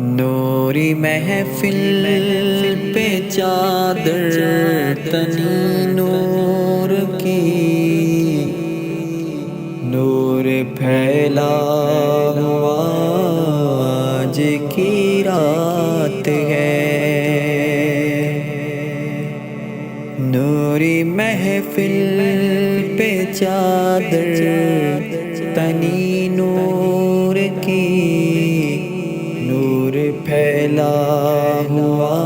نوری محفل پہ چادر تنی نور کی، نور پھیلا ہوا آج کی رات ہے۔ نوری محفل پہ چادر تنی نور کی، نور پھیلا ہوا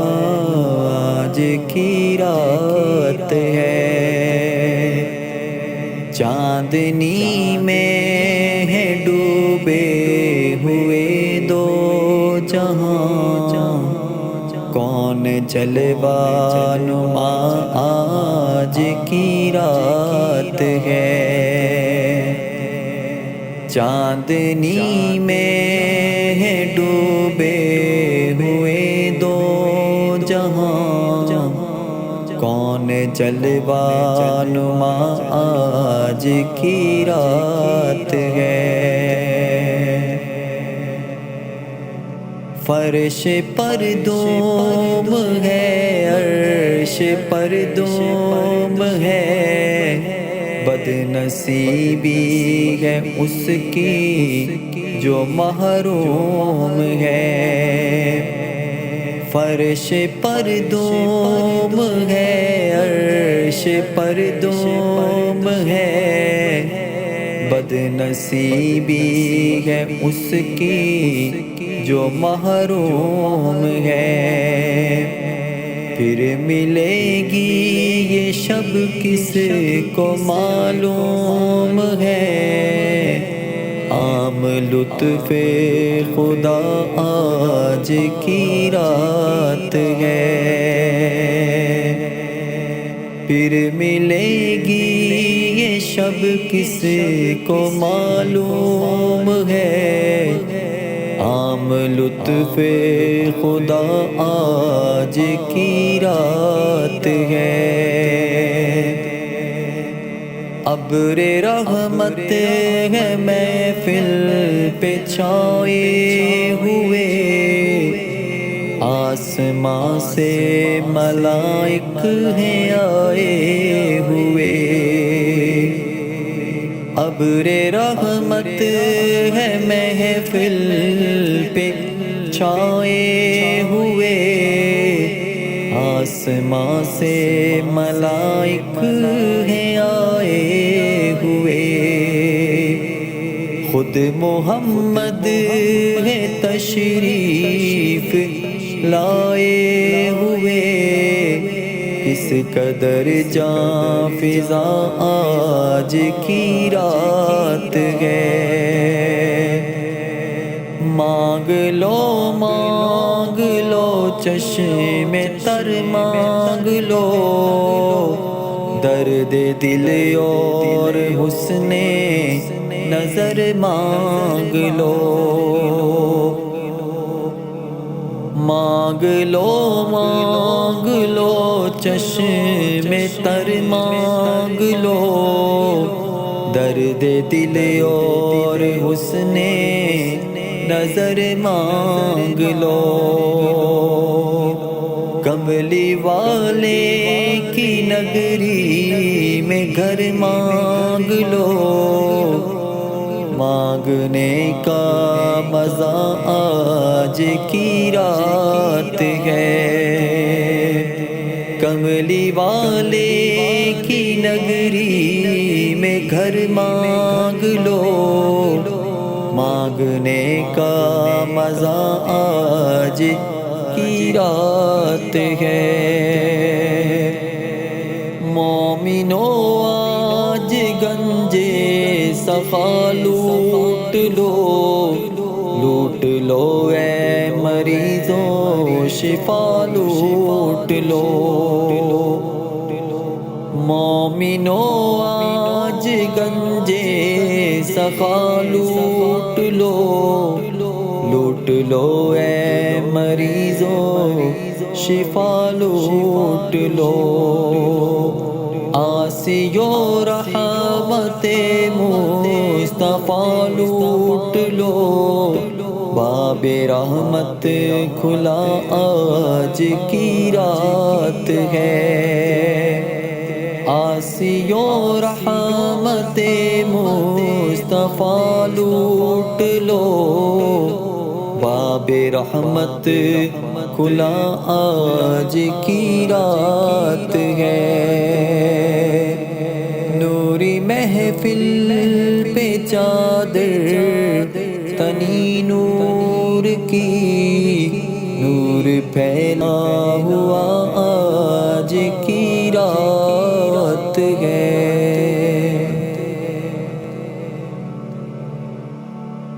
آج کی رات ہے۔ چاندنی میں ہے ڈوبے ہوئے دو جہاں، کون جلوہ نما آج کی رات ہے۔ چاندنی میں ہے ڈوبے ہوئے دو جہاں، کون جلوہ نما آج کی رات ہے۔ فرش پر دوم ہے، عرش پر دوم ہے، بد نصیبی ہے اس کی جو محروم ہے۔ فرش پر دوم ہے، عرش پر دوم ہے، بد نصیبی ہے اس کی جو محروم ہے۔ پھر ملے گی یہ شب کس کو معلوم ہے، عام لطف خدا آج کی رات ہے۔ پھر ملے گی یہ شب کس کو معلوم ہے، عام لطف خدا آج کی رات ہے۔ ابر رحمت ہے محفل پہ چھائے ہوئے، آسمان سے ملائک ہیں آئے ہوئے۔ ابر رحمت ہے محفل پہ چھائے ہوئے، آسمان سے ملائک ہیں آئے ہوئے۔ خود محمد ہے تشریف لائے ہوئے، کس قدر جاں فضا آج کی رات ہے۔ مانگ لو چشم تر مانگ لو، درد دل اور حسن نظر مانگ لو۔ مانگ لو چشم تر مانگ لو، درد دل اور حسن نظر مانگ لو۔ کملی والے کی نگری میں گھر مانگ لو، مانگنے کا مزہ آج کی رات ہے۔ کملی والے کی نگری میں گھر مانگ لو، مانگنے کا مزہ آج کی رات ہے۔ مومنو آج گنجے صفا لوٹ لو اے مریضوں شفا لوٹ لو۔ مومنو آج گنجے صفا لوٹ لو اے مریضوں شفا لوٹ لو۔ آسیو رحمت مصطفیٰ لوٹ لو، باب رحمت کھلا آج کی رات ہے، آسیوں رحمت مصطفیٰ لوٹ لو، باب رحمت کھلا آج کی رات ہے، نوری محفل پہ چادر تنی نور کی، نور پھیلا ہوا آج کی رات ہے۔